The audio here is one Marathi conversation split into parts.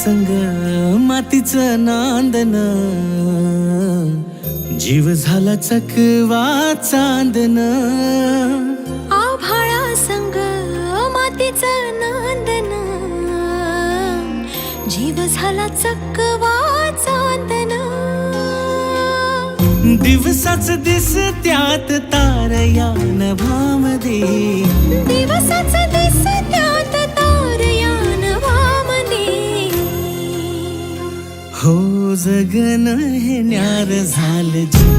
संग मातीचं नांदन, जीव झाला चकवा चांदन. आभाळा संग मातीचं नांदन, जीव झाला चकवा चांदन. दिवसाच दिसत्यात तारया नभामध्ये, दिवसाच दिसत्यात तारया नभामध्ये. हो जगन हे न्यार झालं जी,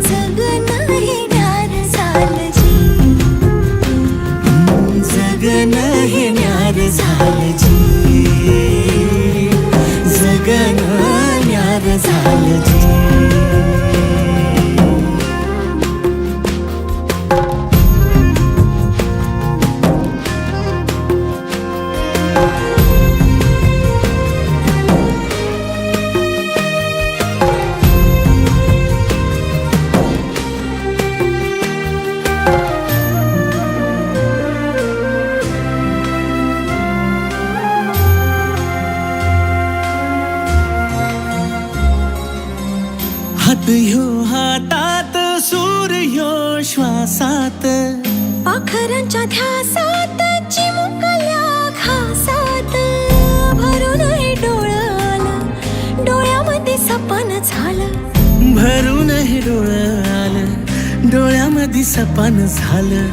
जगन हे न्यार झालं जी. जगन हे न्यार झालं जी, जगन न्यार झालं जी. हात ह्यो हातात, सूर ह्यो श्वासात, पाखरांच्या ध्यासात, चिमुकल्या घासात. भरून हे डोळं आलं, डोळ्यामध्ये सपन झालं. भरून हे डोळं आलं, डोळ्यामध्ये सपान झालं.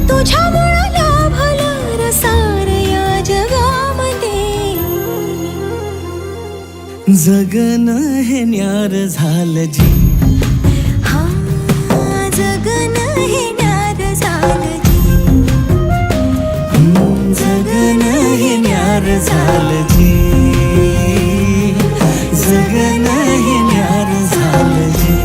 तुझ्यामुळं लाभलं रसार या जगामध्ये. जगन हे न्यार झालं जी, हा जगन हे न्यार झालं जी. जगन हे न्यार झालं जी, जगन हे न्यार झालं जी.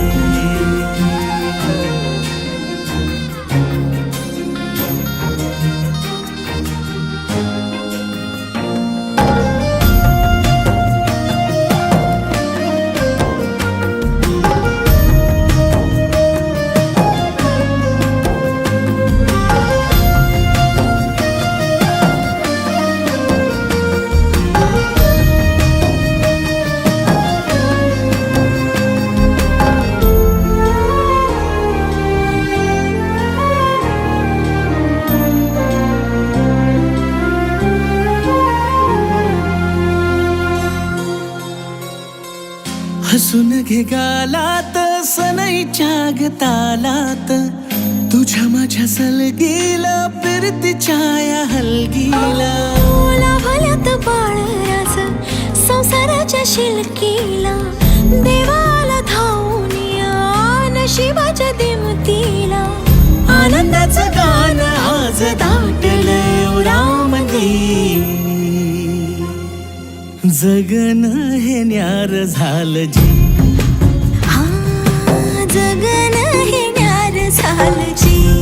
हसून घे गालात, सनईच्या गतालात, तुझ्या माझ्या सलगीला, फिरतीच्या या हलगीला. लाभल्यात बाळराज संसाराच्या शिलकीला. देवाला धावून या नशिबाच्या दिमतीला. आनंदाचं गाणं आज दाटलं उरामध्ये. जगन हे न्यार झालं जी, हा जगन हे न्यार झालं जी.